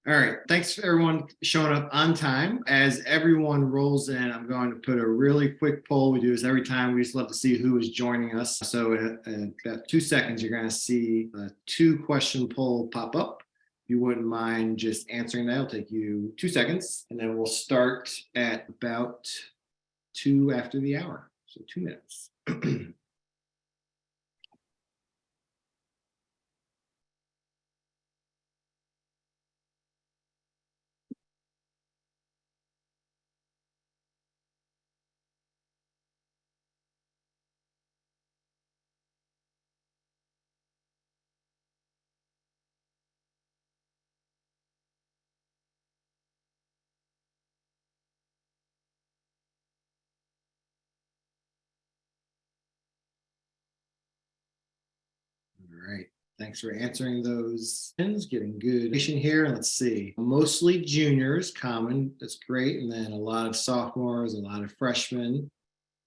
All right. Thanks for everyone showing up on time. As everyone rolls in, I'm going to put a really quick poll. We do this every time. We just love to see who is joining us. So in about 2 seconds, you're going to see a 2-question poll pop up. If you wouldn't mind just answering that, it'll take you 2 seconds. And then we'll start at about 2 after the hour. So 2 minutes. All right. Thanks for answering those. Getting good information here. Let's see. Mostly juniors, common. That's great. And then a lot of sophomores, a lot of freshmen,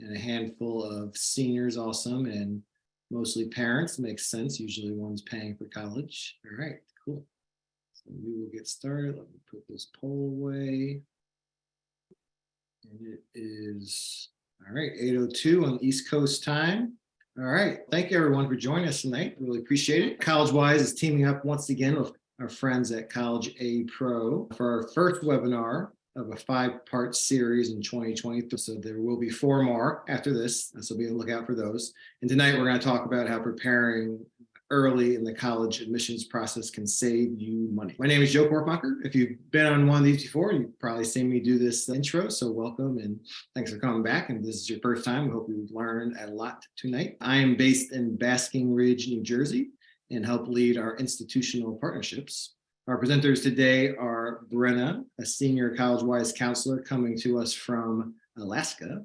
and a handful of seniors, awesome. And mostly parents. Makes sense. Usually one's paying for college. All right, cool. So we will get started. Let me put this poll away. And it is, all right, 8:02 on East Coast time. All right. Thank you, everyone, for joining us tonight. Really appreciate it. Collegewise is teaming up once again with our friends at College Aid Pro for our first webinar of a 5-part series in 2023. So there will be 4 more after this. So be on the lookout for those. And tonight we're going to talk about how preparing early in the college admissions process can save you money. My name is Joe Korkmacher. If you've been on one of these before, you've probably seen me do this intro, so welcome and thanks for coming back. And if this is your first time, we hope you learned a lot tonight. I am based in Basking Ridge, New Jersey, and help lead our institutional partnerships. Our presenters today are Brenna, a senior Collegewise counselor coming to us from Alaska,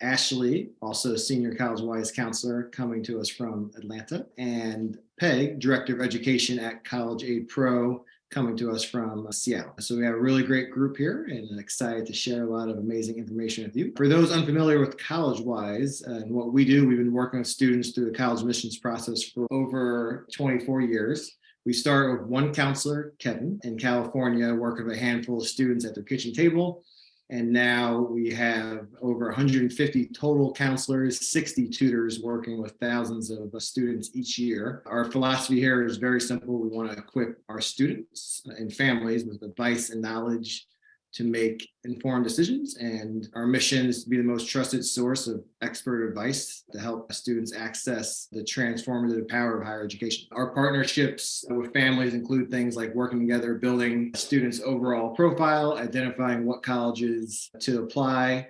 Ashley, also a senior Collegewise counselor coming to us from Atlanta, and Peg, director of education at College Aid Pro, coming to us from Seattle. So we have a really great group here and I'm excited to share a lot of amazing information with you. For those unfamiliar with Collegewise and what we do, we've been working with students through the college admissions process for over 24 years. We start with one counselor, Kevin, in California, working with a handful of students at their kitchen table. And now we have over 150 total counselors, 60 tutors working with thousands of students each year. Our philosophy here is very simple. We want to equip our students and families with advice and knowledge to make informed decisions. And our mission is to be the most trusted source of expert advice to help students access the transformative power of higher education. Our partnerships with families include things like working together, building students' overall profile, identifying what colleges to apply,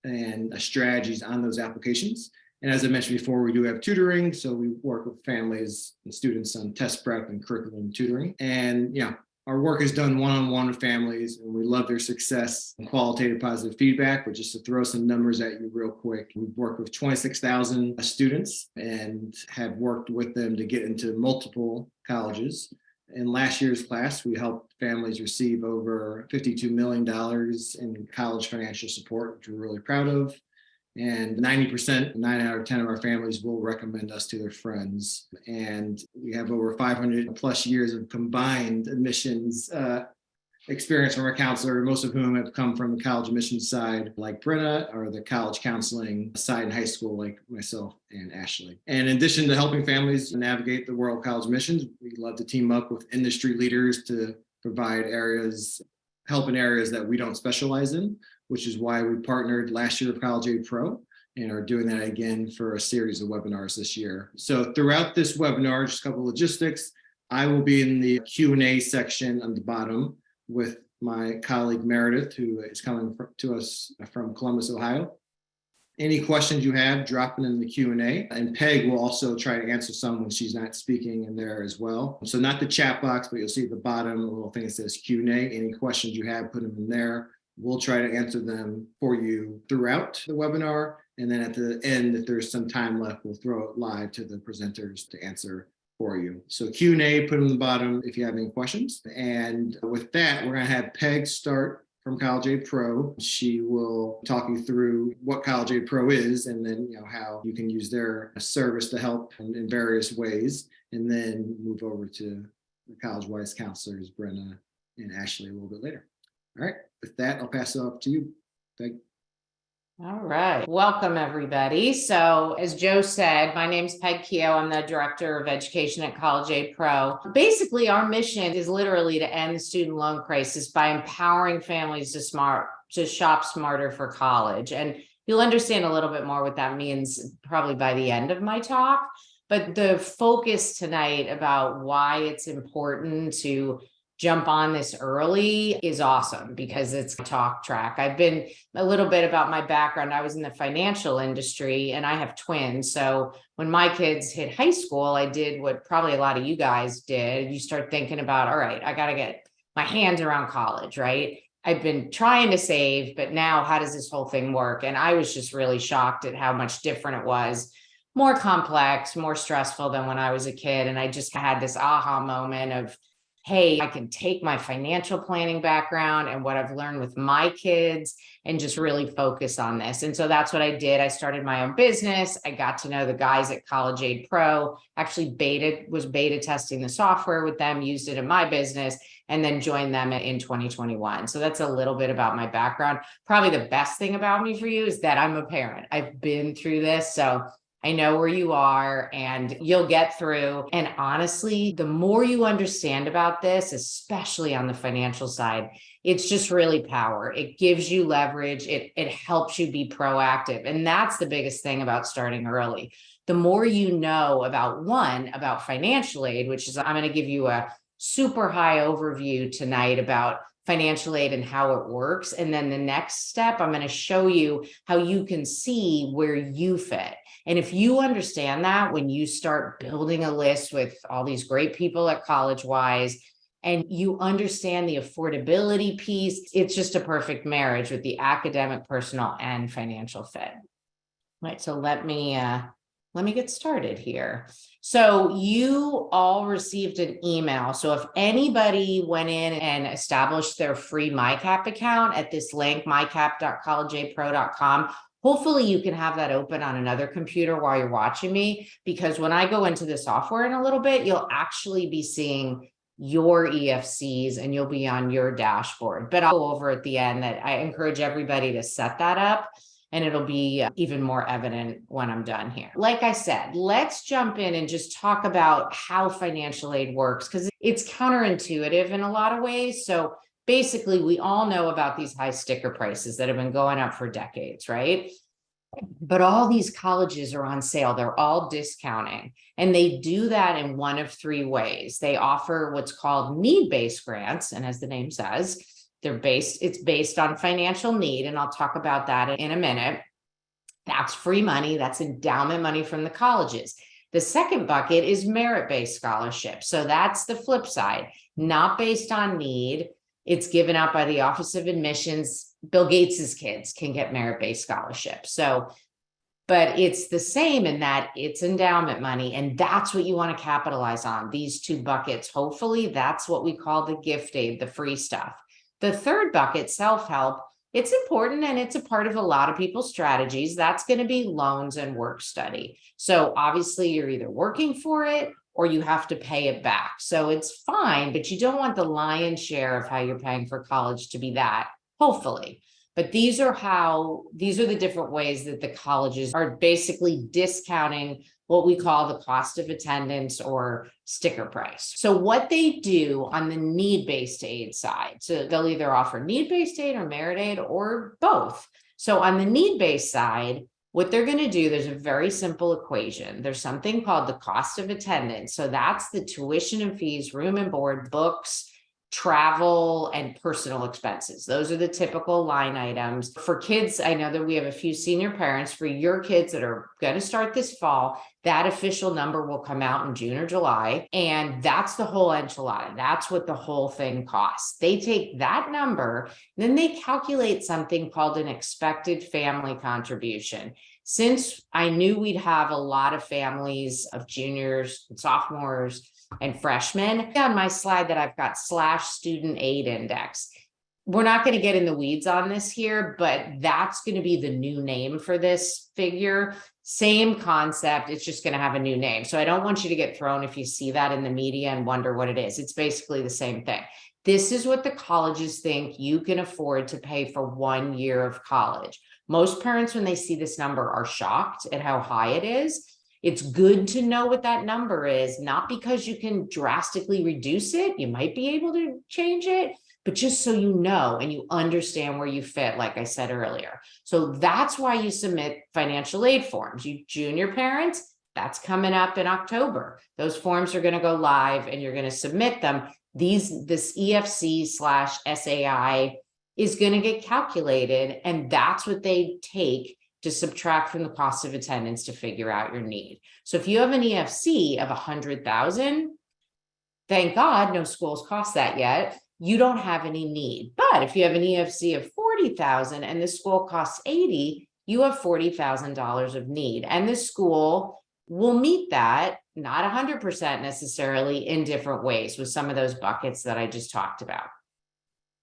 and strategies on those applications. And as I mentioned before, we do have tutoring. So we work with families and students on test prep and curriculum tutoring. And, our work is done one-on-one with families, and we love their success and qualitative positive feedback. But just to throw some numbers at you real quick, we've worked with 26,000 students and have worked with them to get into multiple colleges. In last year's class, we helped families receive over $52 million in college financial support, which we're really proud of. And 90%, 9 out of 10 of our families will recommend us to their friends. And we have over 500 plus years of combined admissions experience from our counselor, most of whom have come from the college admissions side, like Brenna, or the college counseling side in high school, like myself and Ashley. And in addition to helping families navigate the world of college admissions, we love to team up with industry leaders to provide help in areas that we don't specialize in, which is why we partnered last year with College Aid Pro and are doing that again for a series of webinars this year. So throughout this webinar, just a couple of logistics, I will be in the Q&A section on the bottom with my colleague Meredith, who is coming to us from Columbus, Ohio. Any questions you have, drop them in the Q&A, and Peg will also try to answer some when she's not speaking in there as well. So not the chat box, but you'll see at the bottom a little thing that says Q&A. Any questions you have, put them in there. We'll try to answer them for you throughout the webinar. And then at the end, if there's some time left, we'll throw it live to the presenters to answer for you. So Q&A, put them in the bottom if you have any questions. And with that, we're going to have Peg start from College Aid Pro. She will talk you through what College Aid Pro is, and then how you can use their service to help in various ways, and then move over to the Collegewise counselors, Brenna and Ashley a little bit later. All right, with that, I'll pass it off to you, Peg. All right. Welcome, everybody. So as Joe said, my name's Peg Keogh. I'm the Director of Education at College Aid Pro. Basically, our mission is literally to end the student loan crisis by empowering families to shop smarter for college. And you'll understand a little bit more what that means probably by the end of my talk. But the focus tonight about why it's important to jump on this early is awesome because it's a talk track. I've been a little bit about my background. I was in the financial industry and I have twins. So when my kids hit high school, I did what probably a lot of you guys did. You start thinking about, all right, I got to get my hands around college, right? I've been trying to save, but now how does this whole thing work? And I was just really shocked at how much different it was. More complex, more stressful than when I was a kid. And I just had this aha moment of, hey, I can take my financial planning background and what I've learned with my kids and just really focus on this. And so that's what I did. I started my own business. I got to know the guys at College Aid Pro, actually was beta testing the software with them, used it in my business, and then joined them in 2021. So that's a little bit about my background. Probably the best thing about me for you is that I'm a parent. I've been through this. So I know where you are and you'll get through. And honestly, the more you understand about this, especially on the financial side, it's just really power. It gives you leverage. It helps you be proactive. And that's the biggest thing about starting early. The more you know about financial aid, which is, I'm going to give you a super high overview tonight about financial aid and how it works. And then the next step, I'm going to show you how you can see where you fit. And if you understand that when you start building a list with all these great people at CollegeWise, and you understand the affordability piece, it's just a perfect marriage with the academic, personal, and financial fit. Right. So let me get started here. So you all received an email. So if anybody went in and established their free MyCap account at this link, mycap.collegeaidpro.com, hopefully you can have that open on another computer while you're watching me, because when I go into the software in a little bit, you'll actually be seeing your EFCs and you'll be on your dashboard. But I'll go over at the end that I encourage everybody to set that up, and it'll be even more evident when I'm done here. Like I said, let's jump in and just talk about how financial aid works, because it's counterintuitive in a lot of ways. So basically, we all know about these high sticker prices that have been going up for decades, right? But all these colleges are on sale. They're all discounting. And they do that in one of three ways. They offer what's called need-based grants. And as the name says, it's based on financial need. And I'll talk about that in a minute. That's free money. That's endowment money from the colleges. The second bucket is merit-based scholarships. So that's the flip side, not based on need. It's given out by the Office of Admissions. Bill Gates's kids can get merit-based scholarships. So, but it's the same in that it's endowment money, and that's what you want to capitalize on, these two buckets. Hopefully, that's what we call the gift aid, the free stuff. The third bucket, self-help, it's important and it's a part of a lot of people's strategies. That's going to be loans and work study. So obviously, you're either working for it or you have to pay it back. So it's fine, but you don't want the lion's share of how you're paying for college to be that, hopefully. But these are the different ways that the colleges are basically discounting what we call the cost of attendance or sticker price. So what they do on the need-based aid side, so they'll either offer need-based aid or merit aid or both. So on the need-based side, what they're going to do, there's a very simple equation. There's something called the cost of attendance. So that's the tuition and fees, room and board, books, travel, and personal expenses. Those are the typical line items. For kids, I know that we have a few senior parents. For your kids that are going to start this fall, that official number will come out in June or July. And that's the whole enchilada. That's what the whole thing costs. They take that number, then they calculate something called an expected family contribution. Since I knew we'd have a lot of families of juniors and sophomores and freshmen, on my slide that I've got /student aid index. We're not going to get in the weeds on this here, but that's going to be the new name for this figure. Same concept. It's just going to have a new name. So I don't want you to get thrown if you see that in the media and wonder what it is. It's basically the same thing. This is what the colleges think you can afford to pay for 1 year of college. Most parents, when they see this number, are shocked at how high it is. It's good to know what that number is, not because you can drastically reduce it. You might be able to change it, but just so you know and you understand where you fit, like I said earlier. So that's why you submit financial aid forms. You junior parents, that's coming up in October. Those forms are going to go live and you're going to submit them. This EFC/SAI is going to get calculated, and that's what they take to subtract from the cost of attendance to figure out your need. So if you have an EFC of 100,000, thank God no schools cost that yet. You don't have any need. But if you have an EFC of 40,000 and the school costs 80, you have $40,000 of need. And the school will meet that, not 100% necessarily, in different ways with some of those buckets that I just talked about.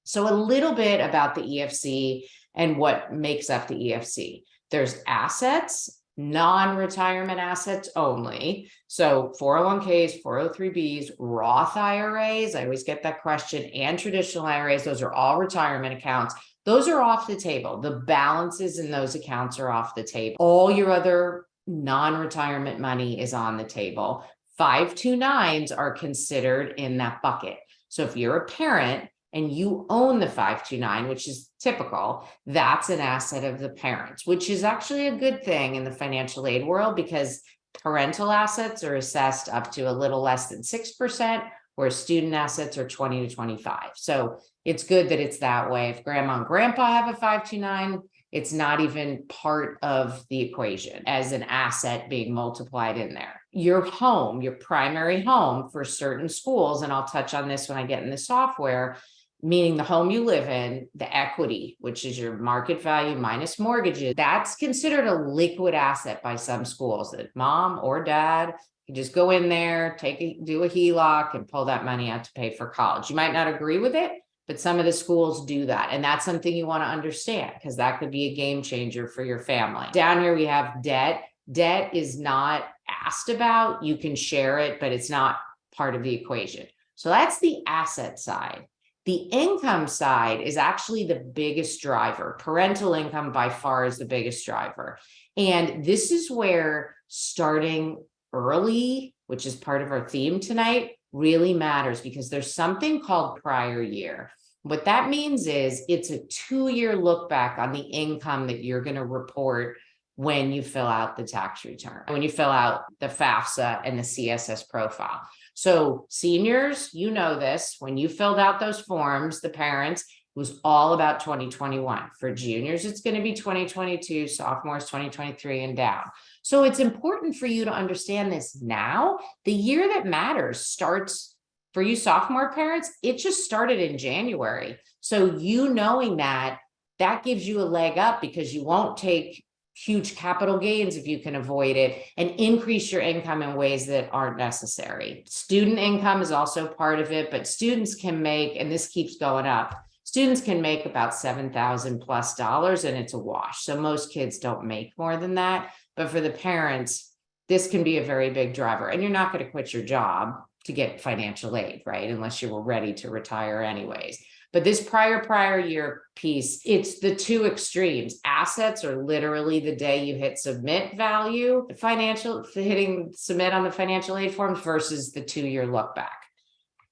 So a little bit about the EFC and what makes up the EFC. There's assets, non-retirement assets only. So 401ks, 403bs, Roth IRAs, I always get that question, and traditional IRAs, those are all retirement accounts. Those are off the table. The balances in those accounts are off the table. All your other non-retirement money is on the table. 529s are considered in that bucket. So if you're a parent and you own the 529, which is typical, that's an asset of the parents, which is actually a good thing in the financial aid world, because parental assets are assessed up to a little less than 6%, whereas student assets are 20 to 25. So it's good that it's that way. If grandma and grandpa have a 529, it's not even part of the equation as an asset being multiplied in there. Your home, your primary home for certain schools, and I'll touch on this when I get in the software, meaning the home you live in, the equity, which is your market value minus mortgages, that's considered a liquid asset by some schools, that mom or dad can just go in there, do a HELOC and pull that money out to pay for college. You might not agree with it, but some of the schools do that. And that's something you want to understand, because that could be a game changer for your family. Down here, we have debt. Debt is not asked about. You can share it, but it's not part of the equation. So that's the asset side. The income side is actually the biggest driver. Parental income by far is the biggest driver. And this is where starting early, which is part of our theme tonight, really matters, because there's something called prior year. What that means is it's a 2-year look back on the income that you're going to report when you fill out the tax return, when you fill out the FAFSA and the CSS profile. So seniors, you know this, when you filled out those forms, the parents, it was all about 2021. For juniors, it's going to be 2022, sophomores, 2023 and down. So it's important for you to understand this now. The year that matters starts for you sophomore parents. It just started in January. So you knowing that gives you a leg up, because you won't take huge capital gains if you can avoid it, and increase your income in ways that aren't necessary. Student income is also part of it, but students can make, and this keeps going up, students can make about $7,000+ and it's a wash. So most kids don't make more than that. But for the parents, this can be a very big driver. And you're not going to quit your job to get financial aid, right? Unless you were ready to retire anyways. But this prior year piece, it's the two extremes. Assets are literally the day you hit submit value, hitting submit on the financial aid forms, versus the 2-year look back.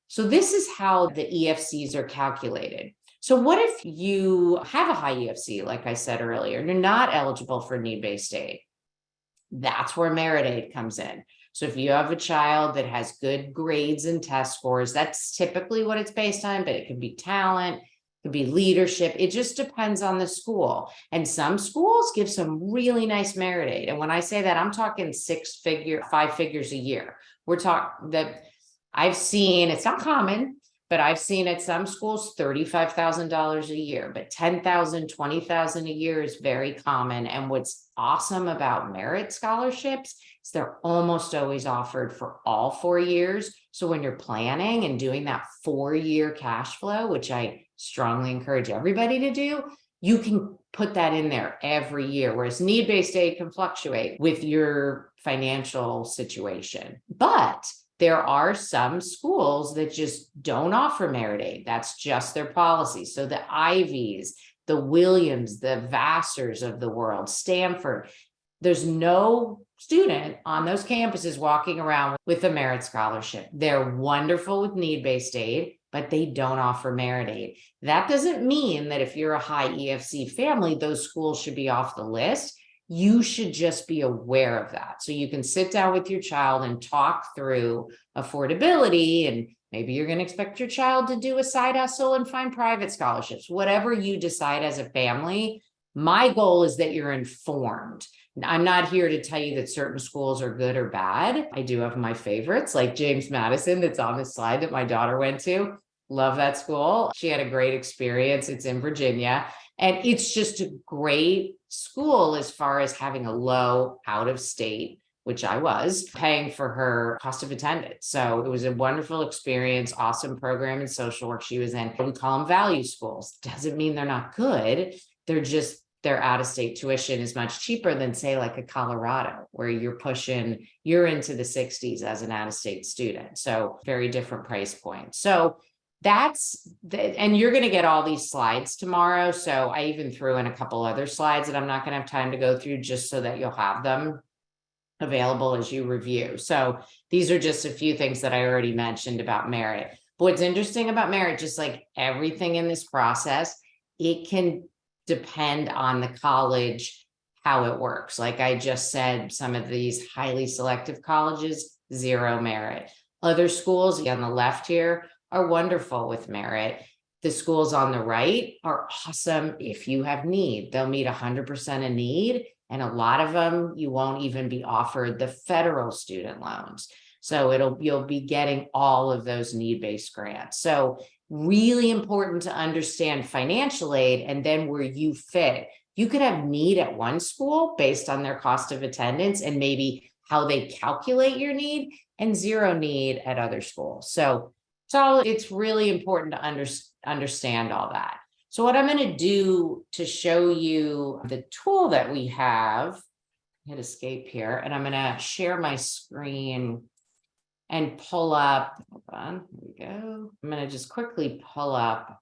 So this is how the EFCs are calculated. So what if you have a high EFC, like I said earlier, and you're not eligible for need-based aid? That's where merit aid comes in. So if you have a child that has good grades and test scores, that's typically what it's based on, but it could be talent, it could be leadership. It just depends on the school. And some schools give some really nice merit aid. And when I say that, I'm talking 5 figures a year. We're talking that I've seen, it's not common, but I've seen at some schools $35,000 a year, but $10,000, $20,000 a year is very common. And what's awesome about merit scholarships is they're almost always offered for all 4 years. So when you're planning and doing that 4-year cash flow, which I strongly encourage everybody to do, you can put that in there every year, whereas need-based aid can fluctuate with your financial situation. But There are some schools that just don't offer merit aid. That's just their policy. So the Ivies, the Williams, the Vassars of the world, Stanford, there's no student on those campuses walking around with a merit scholarship. They're wonderful with need-based aid, but they don't offer merit aid. That doesn't mean that if you're a high EFC family, those schools should be off the list. You should just be aware of that. So you can sit down with your child and talk through affordability, and maybe you're going to expect your child to do a side hustle and find private scholarships, whatever you decide as a family. My goal is that you're informed. I'm not here to tell you that certain schools are good or bad. I do have my favorites, like James Madison, that's on this slide that my daughter went to. Love that school. She had a great experience. It's in Virginia. And it's just a great school as far as having a low out of state, which I was paying for her cost of attendance. So it was a wonderful experience, awesome program and social work she was in. We call them value schools. Doesn't mean they're not good. Their out-of-state tuition is much cheaper than, say, like a Colorado, where you're into the 60s as an out-of-state student. So very different price point. So and you're going to get all these slides tomorrow. So I even threw in a couple other slides that I'm not going to have time to go through, just so that you'll have them available as you review. So these are just a few things that I already mentioned about merit. But what's interesting about merit, just like everything in this process, it can depend on the college, how it works. Like I just said, some of these highly selective colleges, 0 merit. Other schools on the left here are wonderful with merit. The schools on the right are awesome if you have need. They'll meet 100% of need. And a lot of them, you won't even be offered the federal student loans. So you'll be getting all of those need-based grants. So really important to understand financial aid and then where you fit. You could have need at one school based on their cost of attendance and maybe how they calculate your need, and 0 need at other schools. So it's really important to understand all that. So what I'm going to do to show you the tool that we have, hit escape here, and I'm going to share my screen and pull up, hold on, here we go. I'm going to just quickly pull up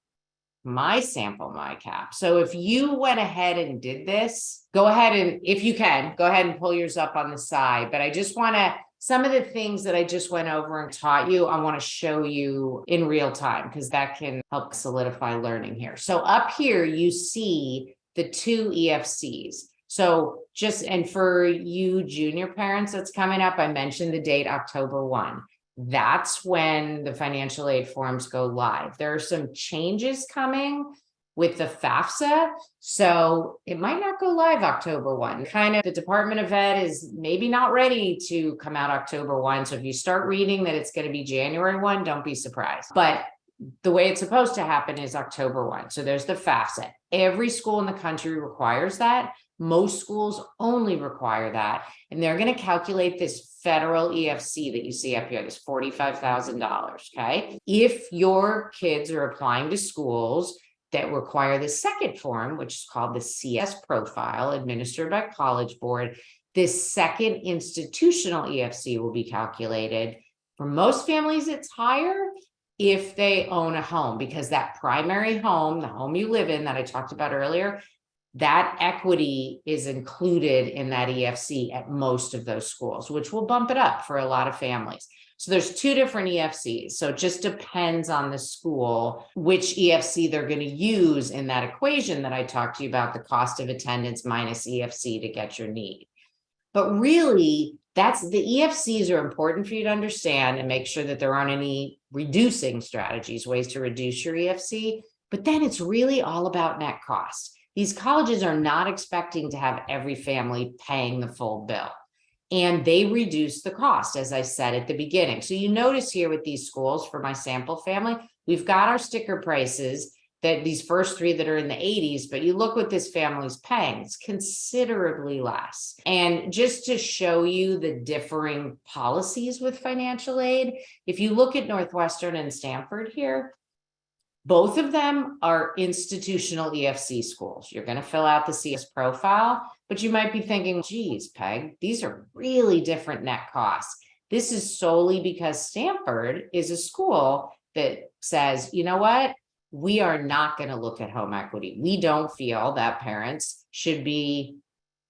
my sample MyCap. So if you went ahead and did this, go ahead and, if you can, go ahead and pull yours up on the side. But I just want to, some of the things that I just went over and taught you, I want to show you in real time, because that can help solidify learning here. So up here, you see the 2 EFCs. So and for you junior parents that's coming up, I mentioned the date October 1. That's when the financial aid forms go live. There are some changes coming with the FAFSA, so it might not go live October 1. The Department of Ed is maybe not ready to come out October 1. So if you start reading that it's going to be January 1, don't be surprised. But the way it's supposed to happen is October 1. So there's the FAFSA. Every school in the country requires that. Most schools only require that. And they're going to calculate this federal EFC that you see up here, this $45,000. Okay. If your kids are applying to schools that require the second form, which is called the CS profile, administered by College Board, this second institutional EFC will be calculated. For most families, it's higher if they own a home, because that primary home, the home you live in that I talked about earlier, that equity is included in that EFC at most of those schools, which will bump it up for a lot of families. So there's 2 different EFCs. So it just depends on the school, which EFC they're going to use in that equation that I talked to you about, the cost of attendance minus EFC to get your need. But really, the EFCs are important for you to understand and make sure that there aren't any reducing strategies, ways to reduce your EFC. But then it's really all about net cost. These colleges are not expecting to have every family paying the full bill. And they reduce the cost, as I said at the beginning. So you notice here with these schools, for my sample family, we've got our sticker prices, that these first 3 that are in the 80s, but you look what this family's paying, it's considerably less. And just to show you the differing policies with financial aid, if you look at Northwestern and Stanford here, both of them are institutional EFC schools. You're going to fill out the CS profile, but you might be thinking, geez, Peg, these are really different net costs. This is solely because Stanford is a school that says, you know what? We are not going to look at home equity. We don't feel that parents should be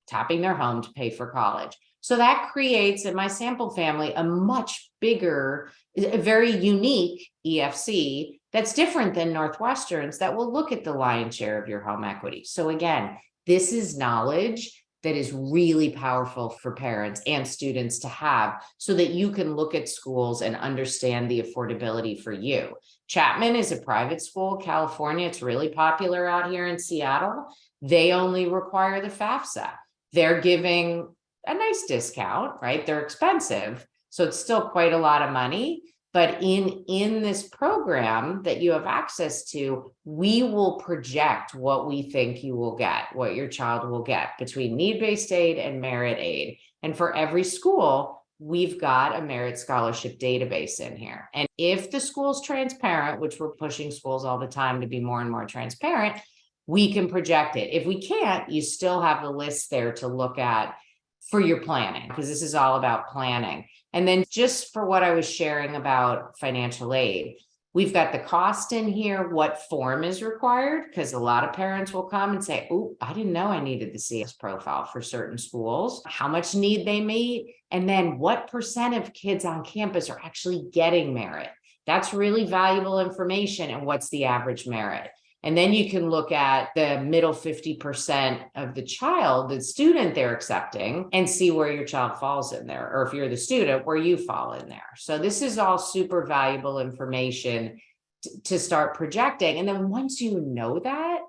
tapping their home to pay for college. So that creates in my sample family a much bigger, a very unique EFC that's different than Northwestern's that will look at the lion's share of your home equity. So again, this is knowledge that is really powerful for parents and students to have so that you can look at schools and understand the affordability for you. Chapman is a private school, California. It's really popular out here in Seattle. They only require the FAFSA. They're giving a nice discount, right? They're expensive, so it's still quite a lot of money. But in this program that you have access to, we will project what we think you will get, what your child will get between need-based aid and merit aid. And for every school, we've got a merit scholarship database in here. And if the school's transparent, which we're pushing schools all the time to be more and more transparent, we can project it. If we can't, you still have the list there to look at for your planning, because this is all about planning. And then just for what I was sharing about financial aid, we've got the cost in here, what form is required, because a lot of parents will come and say, oh, I didn't know I needed the CS profile for certain schools, how much need they meet, and then what percent of kids on campus are actually getting merit. That's really valuable information, and what's the average merit. And then you can look at the middle 50% of the child, the student they're accepting, and see where your child falls in there, or if you're the student, where you fall in there. So this is all super valuable information to start projecting. And then once you know that,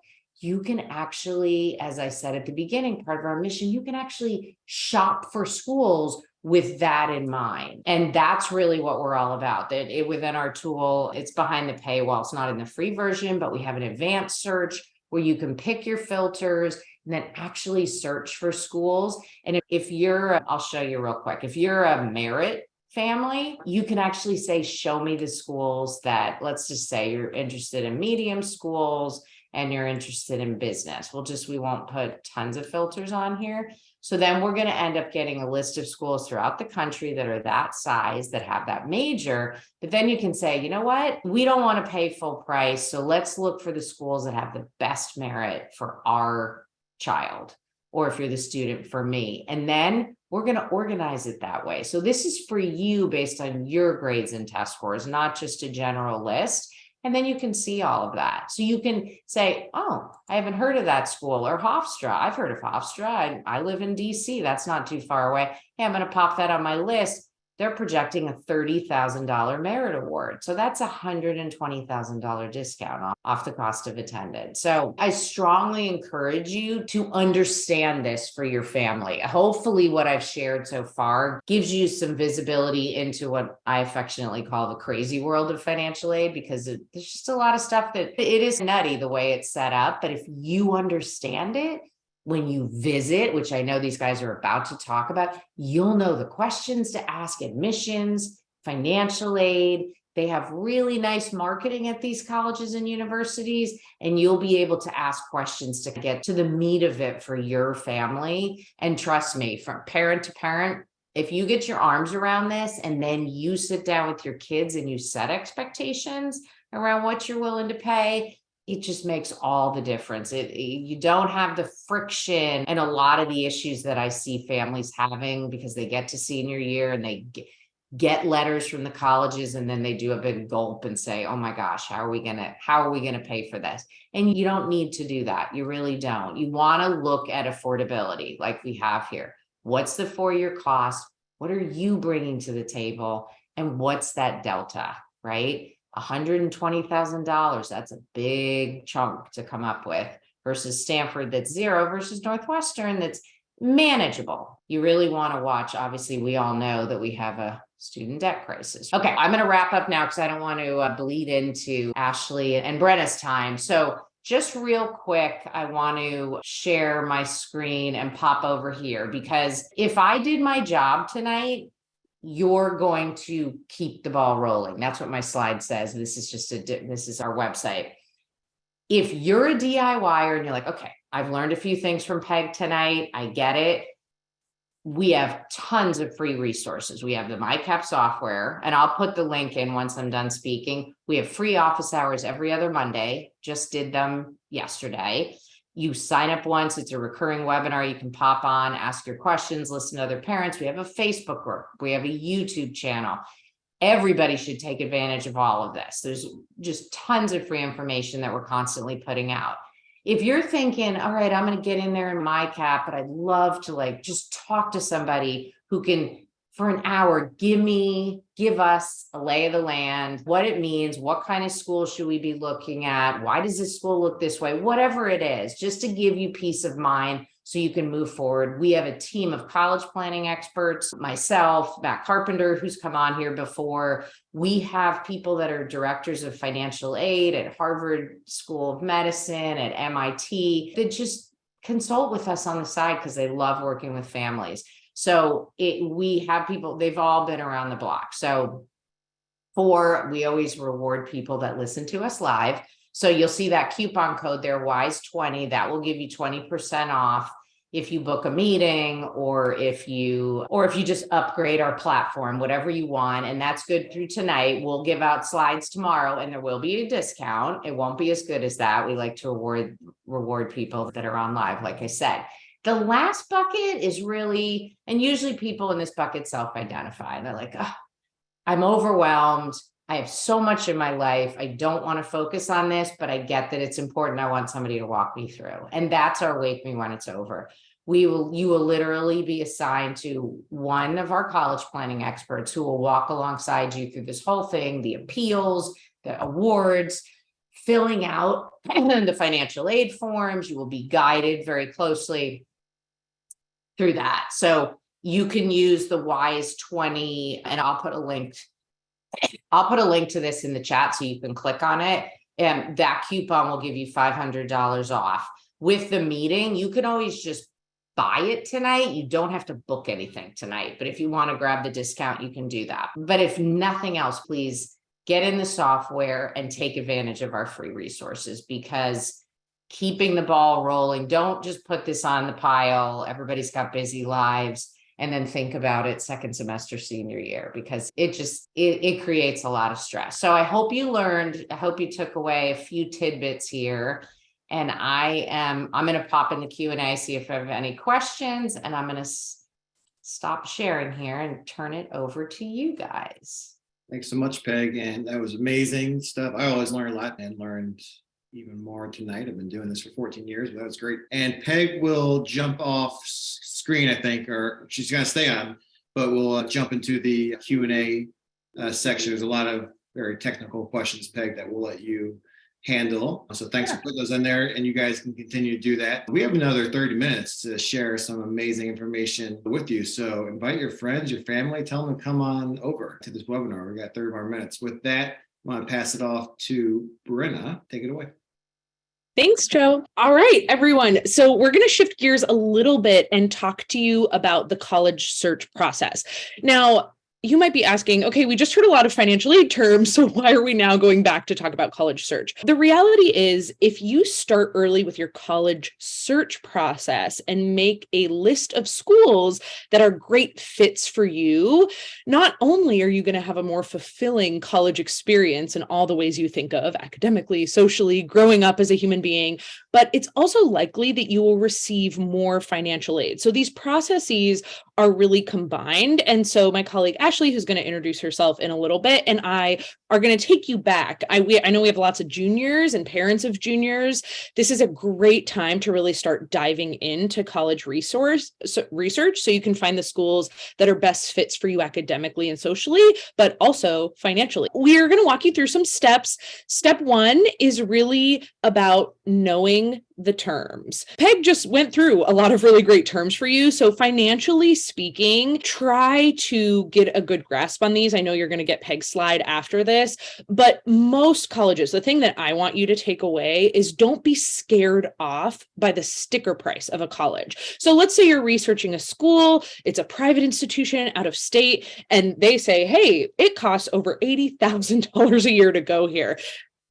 you can actually, as I said at the beginning, part of our mission, you can actually shop for schools with that in mind. And that's really what we're all about. That within our tool, it's behind the paywall. It's not in the free version, but we have an advanced search where you can pick your filters and then actually search for schools. And if you're, I'll show you real quick. If you're a merit family, you can actually say, show me the schools that, let's just say you're interested in medium schools and you're interested in business. We won't put tons of filters on here. So then we're going to end up getting a list of schools throughout the country that are that size, that have that major. But then you can say, you know what, we don't want to pay full price. So let's look for the schools that have the best merit for our child, or if you're the student, for me. And then we're going to organize it that way. So this is for you based on your grades and test scores, not just a general list. And then you can see all of that. So you can say, oh, I haven't heard of that school, or Hofstra. I've heard of Hofstra. I live in DC. That's not too far away. Hey, I'm going to pop that on my list. They're projecting a $30,000 merit award. So that's a $120,000 discount off the cost of attendance. So I strongly encourage you to understand this for your family. Hopefully what I've shared so far gives you some visibility into what I affectionately call the crazy world of financial aid, because there's just a lot of stuff that it is nutty the way it's set up. But if you understand it, when you visit, which I know these guys are about to talk about, you'll know the questions to ask, admissions, financial aid. They have really nice marketing at these colleges and universities, and you'll be able to ask questions to get to the meat of it for your family. And trust me, from parent to parent, if you get your arms around this and then you sit down with your kids and you set expectations around what you're willing to pay, it just makes all the difference. You don't have the friction and a lot of the issues that I see families having because they get to senior year and they get letters from the colleges, and then they do a big gulp and say, oh my gosh, how are we gonna pay for this? And you don't need to do that. You really don't. You want to look at affordability like we have here. What's the 4-year cost? What are you bringing to the table? And what's that delta, right? $120,000, that's a big chunk to come up with, versus Stanford that's zero, versus Northwestern that's manageable. You really want to watch. Obviously, we all know that we have a student debt crisis. Okay, I'm going to wrap up now because I don't want to bleed into Ashley and Brenna's time. So just real quick, I want to share my screen and pop over here, because if I did my job tonight, you're going to keep the ball rolling. That's what my slide says. This is just this is our website. If you're a DIYer and you're like, okay, I've learned a few things from Peg tonight, I get it. we have tons of free resources. We have the MyCap software, and I'll put the link in once I'm done speaking. We have free office hours every other Monday. Just did them yesterday. You sign up once, it's a recurring webinar. You can pop on, ask your questions, listen to other parents. We have a Facebook group. We have a YouTube channel. Everybody should take advantage of all of this. There's just tons of free information that we're constantly putting out. If you're thinking, all right, I'm going to get in there in MyCap, but I'd love to just talk to somebody who can, for an hour, give us a lay of the land, what it means, what kind of school should we be looking at? Why does this school look this way? Whatever it is, just to give you peace of mind so you can move forward. We have a team of college planning experts, myself, Matt Carpenter, who's come on here before. We have people that are directors of financial aid at Harvard School of Medicine, at MIT, that just consult with us on the side because they love working with families. So we have people, they've all been around the block. So we always reward people that listen to us live. So you'll see that coupon code there, WISE20, that will give you 20% off if you book a meeting, or if you just upgrade our platform, whatever you want. And that's good through tonight. We'll give out slides tomorrow and there will be a discount. It won't be as good as that. We like to reward people that are on live, like I said. The last bucket is really, and usually people in this bucket self-identify. They're like, oh, I'm overwhelmed. I have so much in my life. I don't want to focus on this, but I get that it's important. I want somebody to walk me through. And that's our Wake Me When It's Over. You will literally be assigned to one of our college planning experts who will walk alongside you through this whole thing, the appeals, the awards, filling out the financial aid forms. You will be guided very closely through that. So you can use the WISE20, and I'll put a link to this in the chat so you can click on it. And that coupon will give you $500 off. With the meeting, you can always just buy it tonight. You don't have to book anything tonight. But if you want to grab the discount, you can do that. But if nothing else, please get in the software and take advantage of our free resources, because keeping the ball rolling, don't just put this on the pile. Everybody's got busy lives. And then think about it second semester, senior year, because it creates a lot of stress. So I hope you learned, I hope you took away a few tidbits here. And I'm going to pop in the Q&A, see if I have any questions, and I'm going to stop sharing here and turn it over to you guys. Thanks so much, Peg. And that was amazing stuff. I always learn a lot and learned even more tonight. I've been doing this for 14 years, but that was great. And Peg will jump off screen, I think, or she's going to stay on, but we'll jump into the Q&A section. There's a lot of very technical questions, Peg, that we'll let you handle. So thanks for putting those in there, and you guys can continue to do that. We have another 30 minutes to share some amazing information with you. So invite your friends, your family, tell them to come on over to this webinar. We got 30 more minutes. With that, I want to pass it off to Brenna. Take it away. Thanks, Joe. All right, everyone. So we're going to shift gears a little bit and talk to you about the college search process. Now, you might be asking, okay, we just heard a lot of financial aid terms, so why are we now going back to talk about college search? The reality is, if you start early with your college search process and make a list of schools that are great fits for you, not only are you going to have a more fulfilling college experience in all the ways you think of, academically, socially, growing up as a human being, but it's also likely that you will receive more financial aid. So these processes are really combined. And so my colleague Ashley, who's going to introduce herself in a little bit, and I are going to take you back. I know we have lots of juniors and parents of juniors. This is a great time to really start diving into college research so you can find the schools that are best fits for you academically and socially, but also financially. We are going to walk you through some steps. Step one is really about knowing the terms. Peg just went through a lot of really great terms for you. So financially speaking, try to get a good grasp on these. I know you're going to get Peg's slide after this, but most colleges, the thing that I want you to take away is don't be scared off by the sticker price of a college. So let's say you're researching a school, it's a private institution out of state, and they say, hey, it costs over $80,000 a year to go here.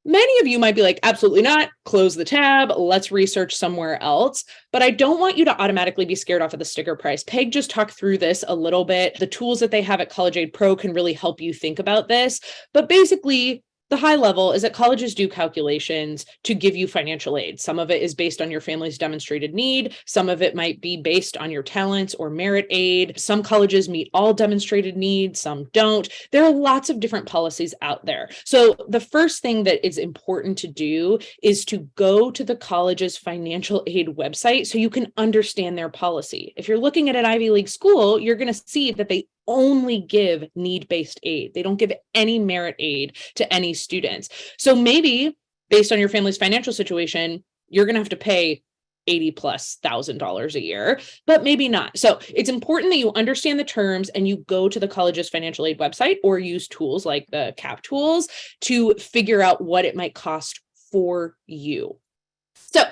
Many of you might be like, absolutely not, close the tab, let's research somewhere else. But I don't want you to automatically be scared off of the sticker price. Peg just talked through this a little bit. The tools that they have at College Aid Pro can really help you think about this. But basically, the high level is that colleges do calculations to give you financial aid. Some of it is based on your family's demonstrated need. Some of it might be based on your talents or merit aid. Some colleges meet all demonstrated needs, some don't. There are lots of different policies out there. So the first thing that is important to do is to go to the college's financial aid website so you can understand their policy. If you're looking at an Ivy League school, you're going to see that they only give need-based aid. They don't give any merit aid to any students. So maybe based on your family's financial situation, you're going to have to pay $80,000+ a year, but maybe not. So it's important that you understand the terms and you go to the college's financial aid website or use tools like the CAP tools to figure out what it might cost for you. So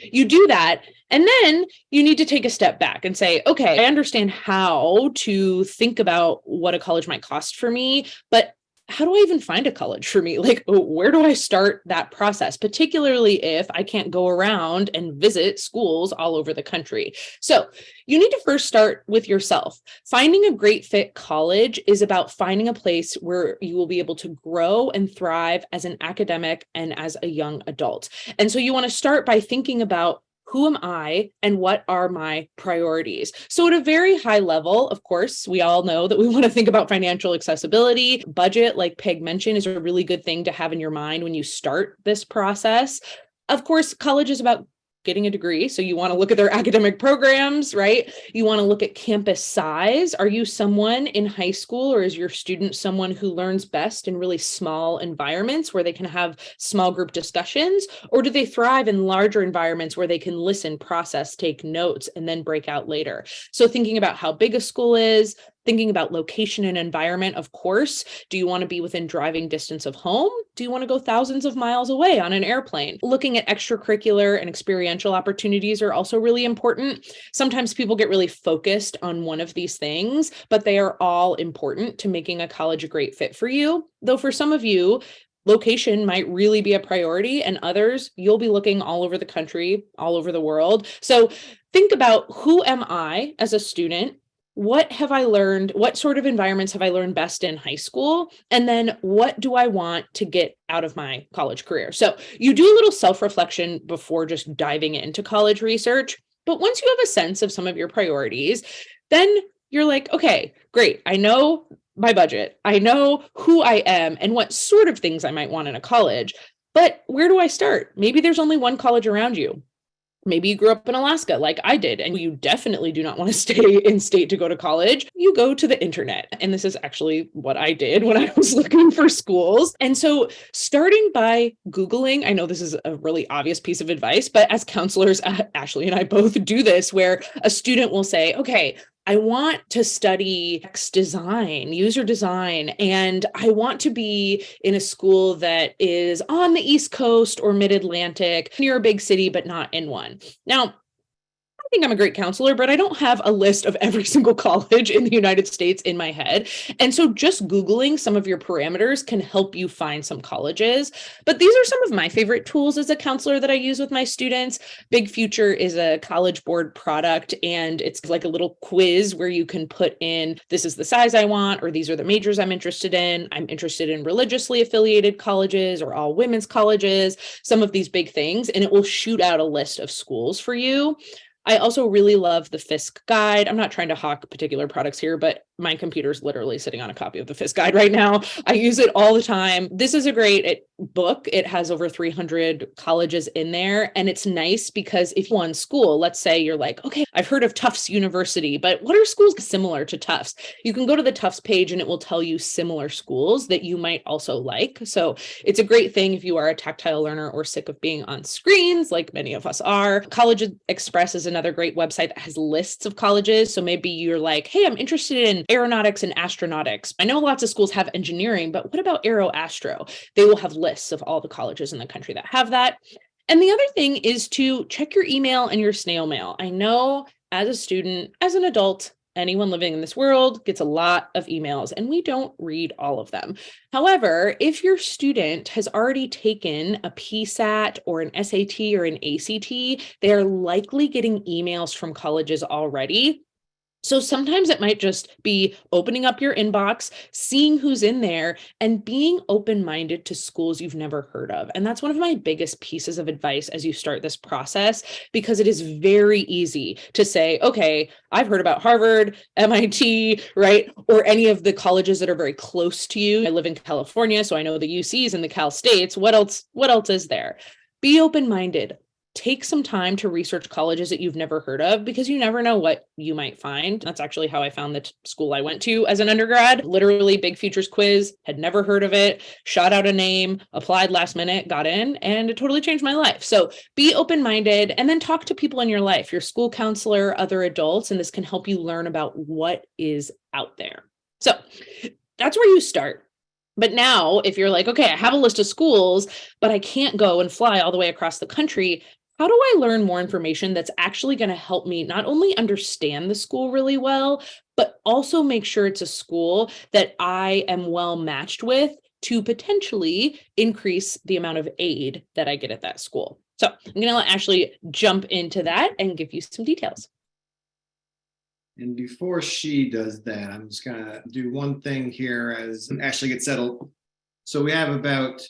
you do that, and then you need to take a step back and say, okay, I understand how to think about what a college might cost for me, but how do I even find a college for me? Like, where do I start that process, particularly if I can't go around and visit schools all over the country? So you need to first start with yourself. Finding a great fit college is about finding a place where you will be able to grow and thrive as an academic and as a young adult. And so you want to start by thinking about, who am I and what are my priorities? So at a very high level, of course, we all know that we want to think about financial accessibility. Budget, like Peg mentioned, is a really good thing to have in your mind when you start this process. Of course, college is about getting a degree. So you want to look at their academic programs, right? You want to look at campus size. Are you someone in high school, or is your student someone who learns best in really small environments where they can have small group discussions? Or do they thrive in larger environments where they can listen, process, take notes, and then break out later? So thinking about how big a school is, thinking about location and environment, of course. Do you want to be within driving distance of home? Do you want to go thousands of miles away on an airplane? Looking at extracurricular and experiential opportunities are also really important. Sometimes people get really focused on one of these things, but they are all important to making a college a great fit for you. Though for some of you, location might really be a priority, and others, you'll be looking all over the country, all over the world. So think about, who am I as a student? What have I learned? What sort of environments have I learned best in high school? And then what do I want to get out of my college career? So you do a little self-reflection before just diving into college research. But once you have a sense of some of your priorities, then you're like, okay, great. I know my budget. I know who I am and what sort of things I might want in a college. But where do I start? Maybe there's only one college around you. Maybe you grew up in Alaska like I did, and you definitely do not want to stay in state to go to college. You go to the internet. And this is actually what I did when I was looking for schools. And so starting by Googling, I know this is a really obvious piece of advice, but as counselors, Ashley and I both do this, where a student will say, okay, I want to study UX design, user design, and I want to be in a school that is on the East Coast or Mid-Atlantic, near a big city, but not in one. Now, I think I'm a great counselor, but I don't have a list of every single college in the United States in my head. And so just Googling some of your parameters can help you find some colleges. But these are some of my favorite tools as a counselor that I use with my students. Big Future is a College Board product, and it's like a little quiz where you can put in, this is the size I want, or these are the majors I'm interested in. I'm interested in religiously affiliated colleges or all women's colleges, some of these big things, and it will shoot out a list of schools for you. I also really love the FISC guide. I'm not trying to hawk particular products here, but my computer's literally sitting on a copy of the FISC guide right now. I use it all the time. This is a great book. It has over 300 colleges in there. And it's nice because if one school, let's say you're like, okay, I've heard of Tufts University, but what are schools similar to Tufts? You can go to the Tufts page and it will tell you similar schools that you might also like. So it's a great thing if you are a tactile learner or sick of being on screens, like many of us are. College Express is another great website that has lists of colleges. So maybe you're like, hey, I'm interested in aeronautics and astronautics. I know lots of schools have engineering, but what about aero astro? They will have lists of all the colleges in the country that have that. And the other thing is to check your email and your snail mail. I know as a student, as an adult, Anyone living in this world gets a lot of emails, and we don't read all of them. However, if your student has already taken a PSAT or an SAT or an ACT, they are likely getting emails from colleges already. So sometimes it might just be opening up your inbox, seeing who's in there, and being open-minded to schools you've never heard of. And that's one of my biggest pieces of advice as you start this process, because it is very easy to say, okay, I've heard about Harvard, MIT, right? Or any of the colleges that are very close to you. I live in California, so I know the UCs and the Cal States. What else is there? Be open-minded. Take some time to research colleges that you've never heard of, because you never know what you might find. That's actually how I found the school I went to as an undergrad. Literally, big futures quiz, had never heard of it, shot out a name, applied last minute, got in, and it totally changed my life. So be open-minded, and then talk to people in your life, your school counselor, other adults, and this can help you learn about what is out there. So that's where you start. But now, if you're like, okay, I have a list of schools, but I can't go and fly all the way across the country, how do I learn more information that's actually going to help me not only understand the school really well, but also make sure it's a school that I am well matched with to potentially increase the amount of aid that I get at that school? So I'm going to let Ashley jump into that and give you some details. And before she does that, I'm just gonna do one thing here as Ashley gets settled. So we have about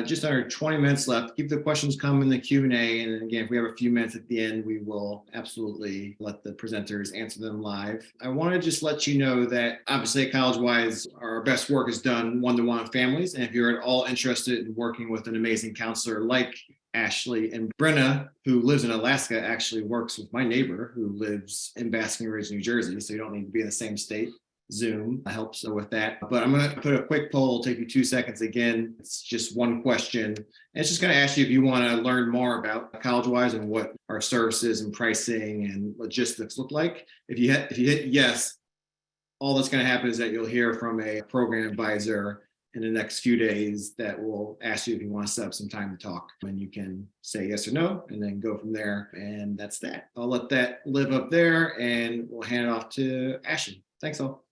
just under 20 minutes left. Keep the questions coming in the Q&A. And then again, if we have a few minutes at the end, we will absolutely let the presenters answer them live. I want to just let you know that obviously at CollegeWise, our best work is done one-to-one with families. And if you're at all interested in working with an amazing counselor like Ashley and Brenna, who lives in Alaska, actually works with my neighbor who lives in Basking Ridge, New Jersey. So you don't need to be in the same state. Zoom helps with that. But I'm going to put a quick poll, take you 2 seconds again. It's just one question. And it's just going to ask you if you want to learn more about CollegeWise and what our services and pricing and logistics look like. If you hit yes, all that's going to happen is that you'll hear from a program advisor in the next few days that will ask you if you want to set up some time to talk. And you can say yes or no, and then go from there. And that's that. I'll let that live up there, and we'll hand it off to Ashley. Thanks all.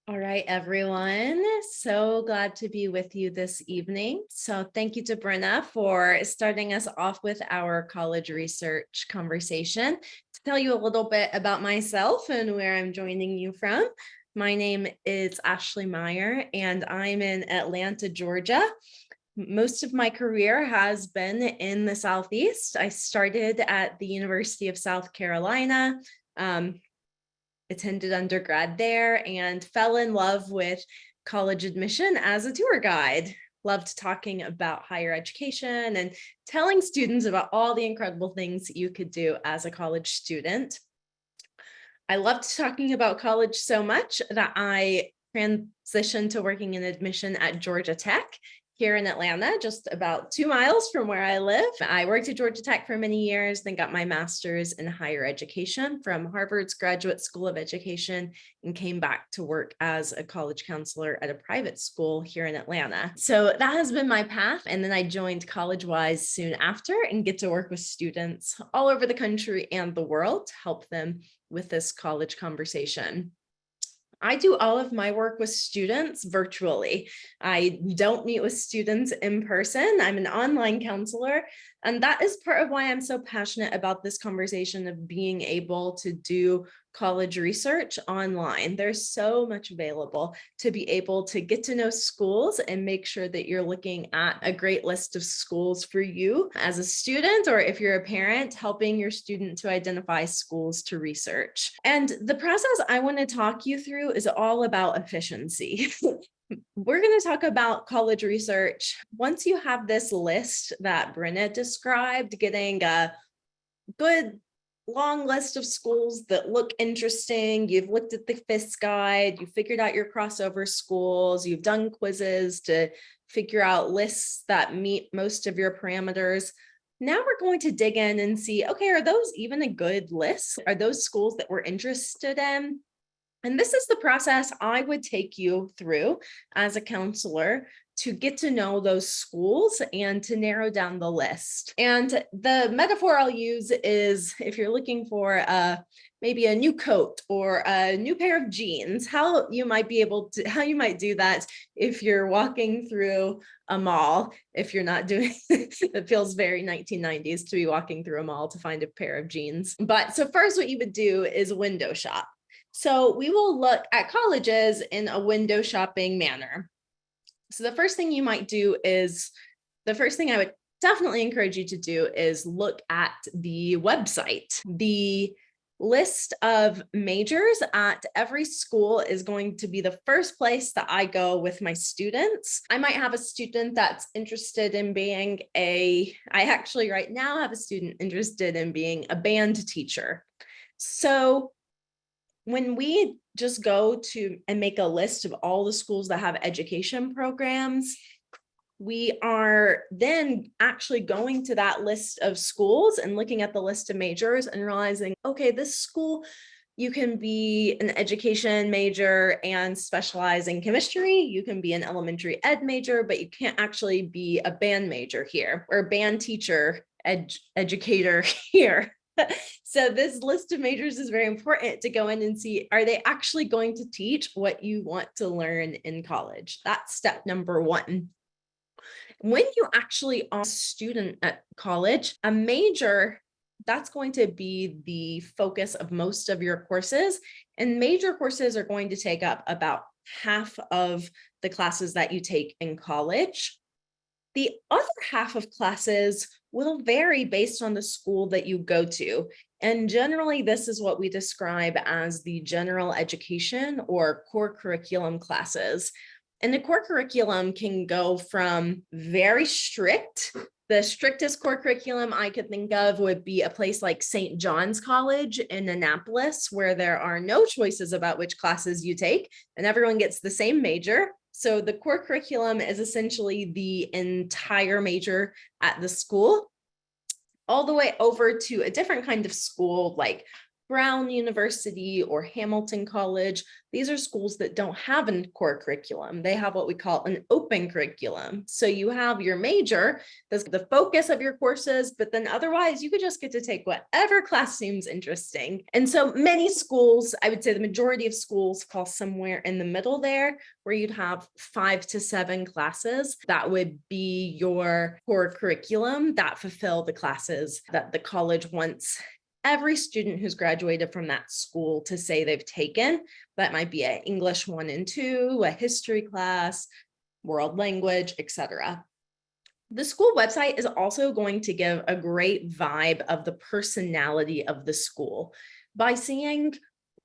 All right, everyone. So glad to be with you this evening. So thank you to Brenna for starting us off with our college research conversation. To tell you a little bit about myself and where I'm joining you from, my name is Ashley Meyer, and I'm in Atlanta, Georgia. Most of my career has been in the Southeast. I started at the University of South Carolina, attended undergrad there, and fell in love with college admission as a tour guide. Loved talking about higher education and telling students about all the incredible things you could do as a college student. I loved talking about college so much that I transitioned to working in admission at Georgia Tech here in Atlanta, just about 2 miles from where I live. I worked at Georgia Tech for many years, then got my master's in higher education from Harvard's Graduate School of Education, and came back to work as a college counselor at a private school here in Atlanta. So that has been my path. And then I joined CollegeWise soon after and get to work with students all over the country and the world to help them with this college conversation. I do all of my work with students virtually. I don't meet with students in person. I'm an online counselor. And that is part of why I'm so passionate about this conversation of being able to do college research online. There's so much available to be able to get to know schools and make sure that you're looking at a great list of schools for you as a student, or if you're a parent, helping your student to identify schools to research. And the process I want to talk you through is all about efficiency. We're going to talk about college research. Once you have this list that Brenna described, getting a good long list of schools that look interesting, you've looked at the FIS guide, you figured out your crossover schools, you've done quizzes to figure out lists that meet most of your parameters. Now we're going to dig in and see, okay, are those even a good list? Are those schools that we're interested in? And this is the process I would take you through as a counselor to get to know those schools and to narrow down the list. And the metaphor I'll use is if you're looking for maybe a new coat or a new pair of jeans, how you might do that if you're walking through a mall. If you're not doing, it feels very 1990s to be walking through a mall to find a pair of jeans. But so first what you would do is window shop. So we will look at colleges in a window shopping manner. So the first thing I would definitely encourage you to do is look at the website. The list of majors at every school is going to be the first place that I go with my students. I might have a student that's interested in being I actually right now have a student interested in being a band teacher. So when we just go to and make a list of all the schools that have education programs, we are then actually going to that list of schools and looking at the list of majors and realizing, okay, this school, you can be an education major and specialize in chemistry. You can be an elementary ed major, but you can't actually be a band major here or band teacher, educator here. So this list of majors is very important to go in and see, are they actually going to teach what you want to learn in college? That's step number one. When you actually are a student at college, a major, that's going to be the focus of most of your courses. And major courses are going to take up about half of the classes that you take in college. The other half of classes will vary based on the school that you go to. And generally, this is what we describe as the general education or core curriculum classes. And the core curriculum can go from very strict. The strictest core curriculum I could think of would be a place like St. John's College in Annapolis, where there are no choices about which classes you take, and everyone gets the same major. So the core curriculum is essentially the entire major at the school, all the way over to a different kind of school like Brown University or Hamilton College. These are schools that don't have a core curriculum. They have what we call an open curriculum. So you have your major, that's the focus of your courses, but then otherwise you could just get to take whatever class seems interesting. And so many schools, I would say the majority of schools fall somewhere in the middle there, where you'd have 5 to 7 classes that would be your core curriculum that fulfill the classes that the college wants every student who's graduated from that school to say they've taken. That might be an English 1 and 2, a history class, world language, etc. The school website is also going to give a great vibe of the personality of the school by seeing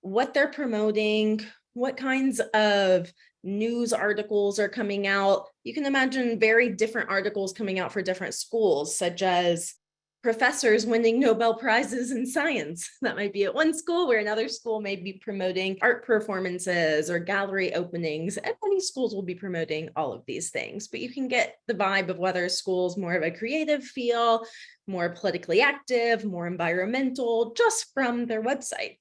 what they're promoting, what kinds of news articles are coming out. You can imagine very different articles coming out for different schools, such as professors winning Nobel Prizes in science. That might be at one school, where another school may be promoting art performances or gallery openings. And many schools will be promoting all of these things, but you can get the vibe of whether a school is more of a creative feel, more politically active, more environmental, just from their website.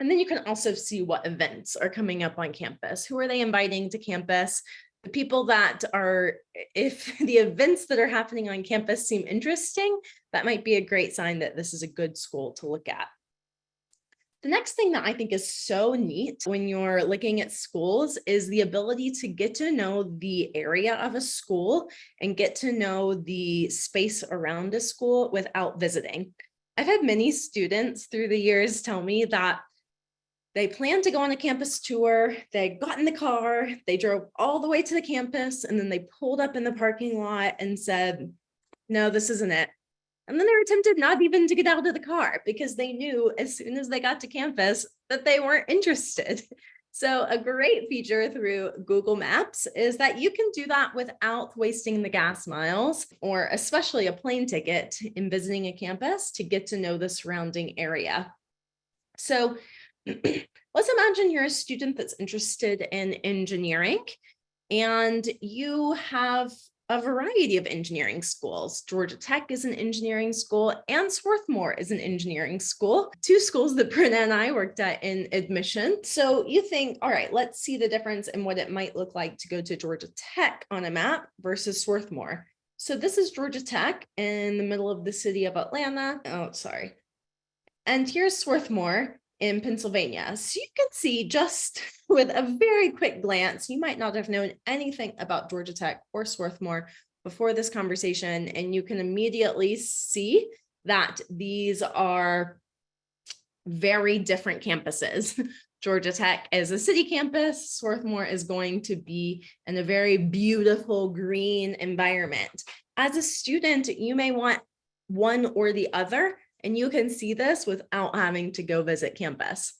And then you can also see what events are coming up on campus. Who are they inviting to campus? The people that are, if the events that are happening on campus seem interesting, that might be a great sign that this is a good school to look at. The next thing that I think is so neat when you're looking at schools is the ability to get to know the area of a school and get to know the space around a school without visiting. I've had many students through the years tell me that they planned to go on a campus tour, they got in the car, they drove all the way to the campus, and then they pulled up in the parking lot and said, no, this isn't it. And then they were tempted not even to get out of the car because they knew as soon as they got to campus that they weren't interested. So a great feature through Google Maps is that you can do that without wasting the gas miles or especially a plane ticket in visiting a campus to get to know the surrounding area. So let's imagine you're a student that's interested in engineering and you have a variety of engineering schools. Georgia Tech is an engineering school and Swarthmore is an engineering school, two schools that Brenna and I worked at in admission. So you think, all right, let's see the difference in what it might look like to go to Georgia Tech on a map versus Swarthmore. So this is Georgia Tech in the middle of the city of Atlanta. Oh, sorry. And here's Swarthmore in Pennsylvania. So you can see just with a very quick glance, you might not have known anything about Georgia Tech or Swarthmore before this conversation, and you can immediately see that these are very different campuses. Georgia Tech is a city campus. Swarthmore is going to be in a very beautiful green environment. As a student, you may want one or the other, and you can see this without having to go visit campus.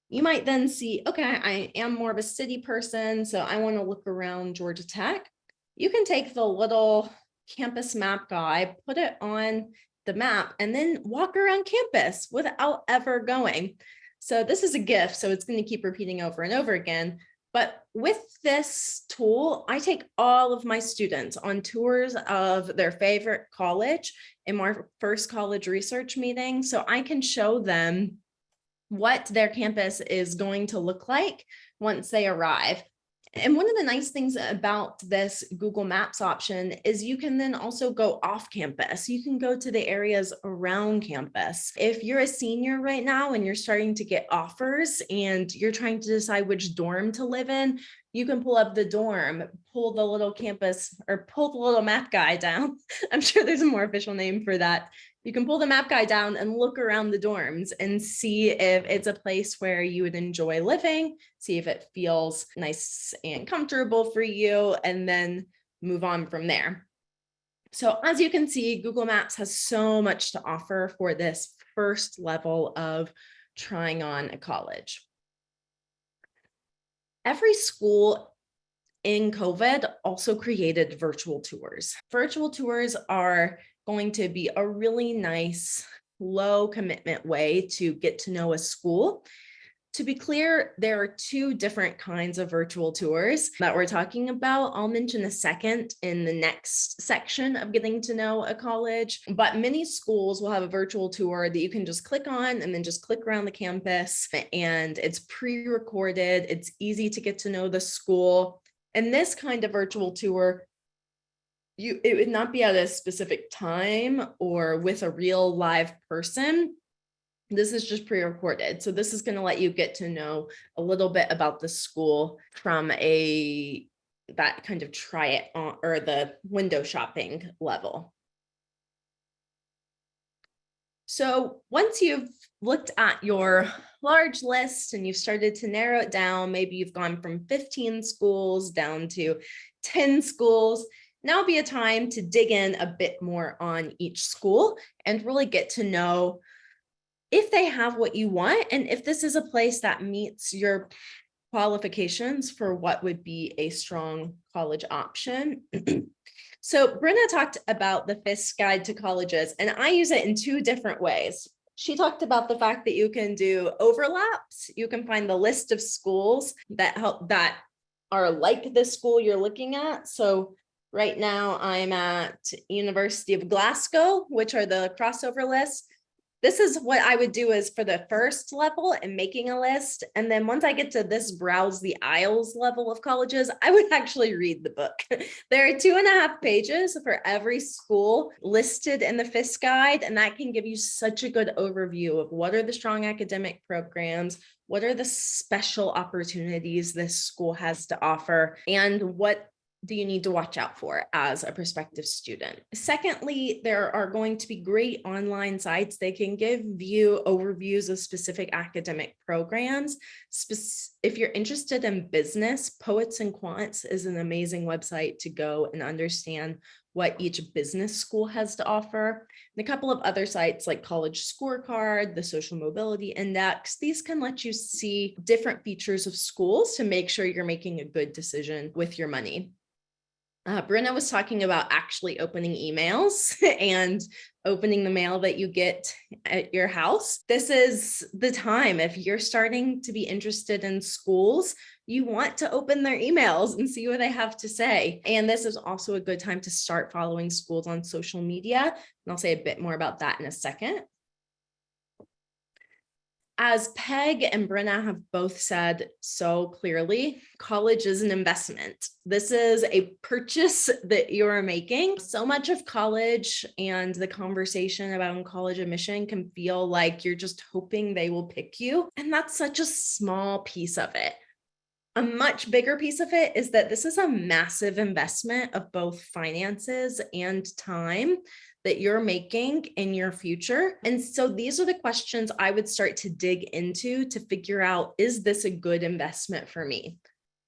You might then see, okay, I am more of a city person, so I want to look around Georgia Tech. You can take the little campus map guide, put it on the map, and then walk around campus without ever going. So this is a GIF, so it's going to keep repeating over and over again. But with this tool, I take all of my students on tours of their favorite college in my first college research meeting. So I can show them what their campus is going to look like once they arrive. And one of the nice things about this Google Maps option is you can then also go off campus. You can go to the areas around campus. If you're a senior right now and you're starting to get offers and you're trying to decide which dorm to live in, you can pull up the dorm, pull the little campus or pull the little map guide down. I'm sure there's a more official name for that. You can pull the map guide down and look around the dorms and see if it's a place where you would enjoy living, see if it feels nice and comfortable for you, and then move on from there. So as you can see, Google Maps has so much to offer for this first level of trying on a college. Every school in COVID also created virtual tours. Virtual tours are going to be a really nice, low commitment way to get to know a school. To be clear, there are two different kinds of virtual tours that we're talking about. I'll mention a second in the next section of getting to know a college, but many schools will have a virtual tour that you can just click on and then just click around the campus, and it's pre-recorded. It's easy to get to know the school. And this kind of virtual tour, it would not be at a specific time or with a real live person. This is just pre-recorded. So this is going to let you get to know a little bit about the school from that kind of try it on or the window shopping level. So once you've looked at your large list and you've started to narrow it down, maybe you've gone from 15 schools down to 10 schools. Now would be a time to dig in a bit more on each school and really get to know if they have what you want and if this is a place that meets your qualifications for what would be a strong college option. So Brenna talked about the FISC guide to colleges, and I use it in two different ways. She talked about the fact that you can do overlaps. You can find the list of schools that are like the school you're looking at. So right now I'm at University of Glasgow, which are the crossover lists. This is what I would do is for the first level and making a list. And then once I get to this browse the aisles level of colleges, I would actually read the book. There are 2.5 pages for every school listed in the FISC guide. And that can give you such a good overview of what are the strong academic programs, what are the special opportunities this school has to offer, and what do you need to watch out for as a prospective student? Secondly, there are going to be great online sites. They can give you overviews of specific academic programs. If you're interested in business, Poets and Quants is an amazing website to go and understand what each business school has to offer. And a couple of other sites like College Scorecard, the Social Mobility Index, these can let you see different features of schools to make sure you're making a good decision with your money. Brenna was talking about actually opening emails and opening the mail that you get at your house. This is the time. If you're starting to be interested in schools, you want to open their emails and see what they have to say. And this is also a good time to start following schools on social media. And I'll say a bit more about that in a second. As Peg and Brenna have both said so clearly, college is an investment. This is a purchase that you're making. So much of college and the conversation about college admission can feel like you're just hoping they will pick you. And that's such a small piece of it. A much bigger piece of it is that this is a massive investment of both finances and time that you're making in your future. And so these are the questions I would start to dig into to figure out, is this a good investment for me?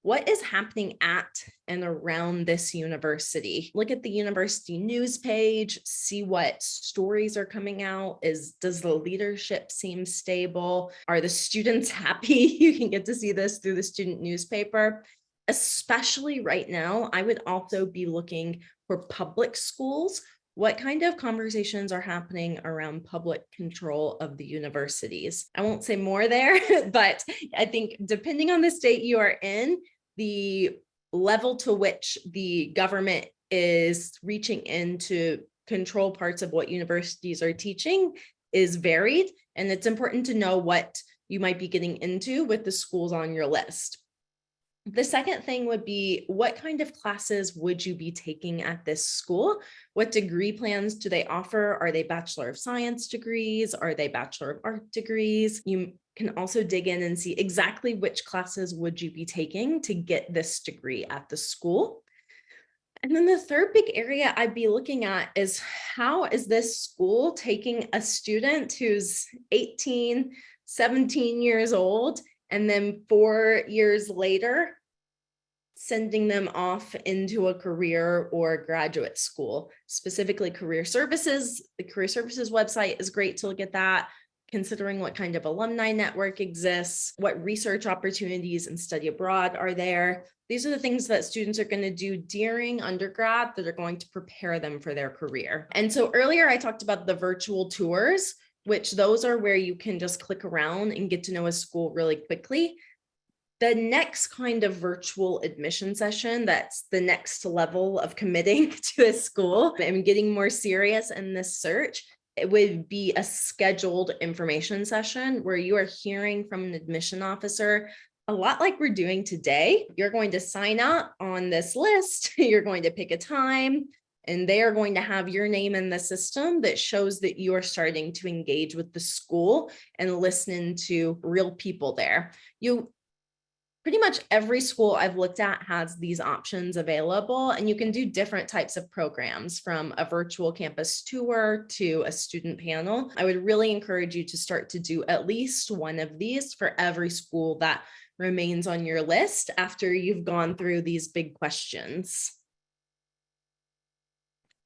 What is happening at and around this university? Look at the university news page, see what stories are coming out. Does the leadership seem stable? Are the students happy? You can get to see this through the student newspaper. Especially right now, I would also be looking for public schools. What kind of conversations are happening around public control of the universities? I won't say more there, but I think depending on the state you are in, the level to which the government is reaching in to control parts of what universities are teaching is varied. And it's important to know what you might be getting into with the schools on your list. The second thing would be, what kind of classes would you be taking at this school? What degree plans do they offer? Are they Bachelor of Science degrees? Are they Bachelor of Art degrees? You can also dig in and see exactly which classes would you be taking to get this degree at the school. And then the third big area I'd be looking at is, how is this school taking a student who's 18, 17 years old, and then 4 years later, sending them off into a career or graduate school, specifically career services. The career services website is great to look at that, considering what kind of alumni network exists, what research opportunities and study abroad are there. These are the things that students are going to do during undergrad that are going to prepare them for their career. And so earlier I talked about the virtual tours, which those are where you can just click around and get to know a school really quickly. The next kind of virtual admission session, that's the next level of committing to a school and getting more serious in this search, it would be a scheduled information session where you are hearing from an admission officer, a lot like we're doing today. You're going to sign up on this list, you're going to pick a time, and they are going to have your name in the system that shows that you are starting to engage with the school and listen to real people there. Pretty much every school I've looked at has these options available, and you can do different types of programs, from a virtual campus tour to a student panel. I would really encourage you to start to do at least one of these for every school that remains on your list after you've gone through these big questions.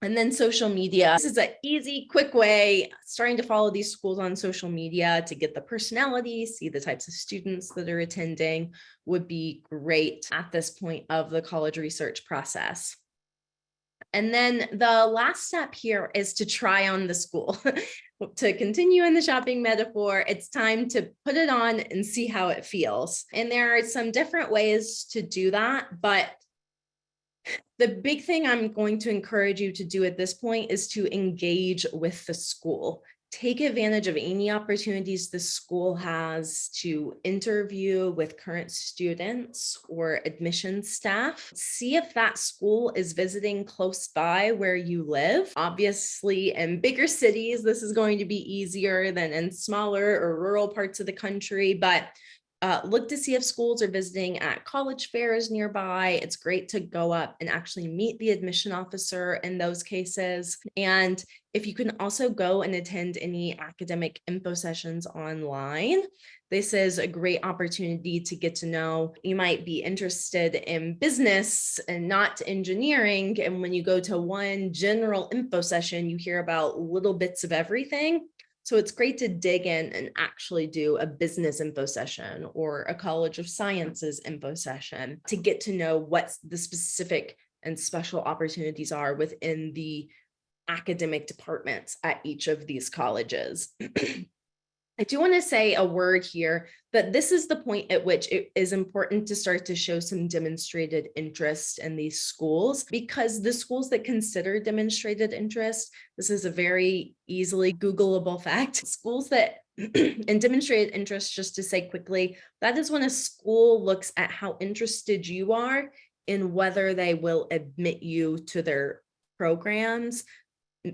And then social media. This is an easy, quick way, starting to follow these schools on social media to get the personality, see the types of students that are attending, would be great at this point of the college research process. And then the last step here is to try on the school. To continue in the shopping metaphor, it's time to put it on and see how it feels. And there are some different ways to do that, but the big thing I'm going to encourage you to do at this point is to engage with the school. Take advantage of any opportunities the school has to interview with current students or admissions staff. See if that school is visiting close by where you live. Obviously, in bigger cities, this is going to be easier than in smaller or rural parts of the country, but look to see if schools are visiting at college fairs nearby. It's great to go up and actually meet the admission officer in those cases. And if you can also go and attend any academic info sessions online, this is a great opportunity to get to know. You might be interested in business and not engineering. And when you go to one general info session, you hear about little bits of everything. So it's great to dig in and actually do a business info session or a College of Sciences info session to get to know what the specific and special opportunities are within the academic departments at each of these colleges. I do want to say a word here that this is the point at which it is important to start to show some demonstrated interest in these schools, because the schools that consider demonstrated interest, this is a very easily Googleable fact, schools that and demonstrated interest, just to say quickly, that is when a school looks at how interested you are in whether they will admit you to their programs,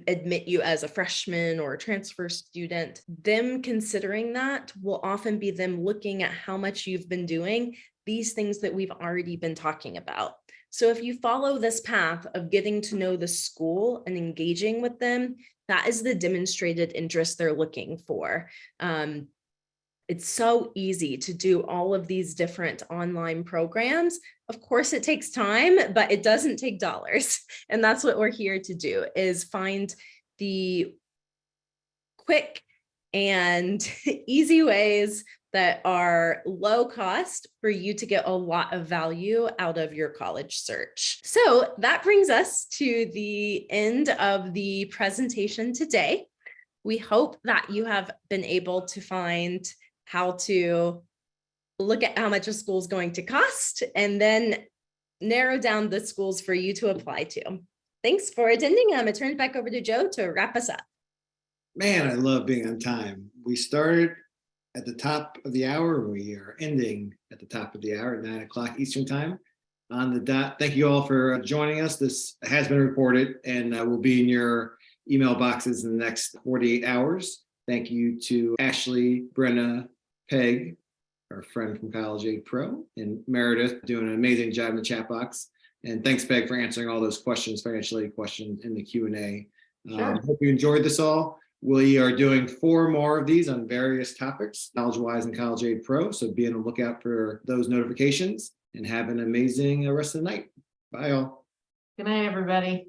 admit you as a freshman or a transfer student. Them considering that will often be them looking at how much you've been doing these things that we've already been talking about. So if you follow this path of getting to know the school and engaging with them, that is the demonstrated interest they're looking for. It's so easy to do all of these different online programs. Of course, it takes time, but it doesn't take dollars. And that's what we're here to do, is find the quick and easy ways that are low cost for you to get a lot of value out of your college search. So that brings us to the end of the presentation today. We hope that you have been able to find how to look at how much a school is going to cost and then narrow down the schools for you to apply to. Thanks for attending. I'm going to turn it back over to Joe to wrap us up. Man, I love being on time. We started at the top of the hour. We are ending at the top of the hour at 9 o'clock Eastern time on the dot. Thank you all for joining us. This has been recorded and will be in your email boxes in the next 48 hours. Thank you to Ashley, Brenna, Peg, our friend from College Aid Pro, and Meredith doing an amazing job in the chat box. And thanks, Peg, for answering all those questions, financial aid questions in the Q&A. Sure. Hope you enjoyed this all. We are doing 4 more of these on various topics, College-wise and College Aid Pro. So be on the lookout for those notifications and have an amazing rest of the night. Bye, all. Good night, everybody.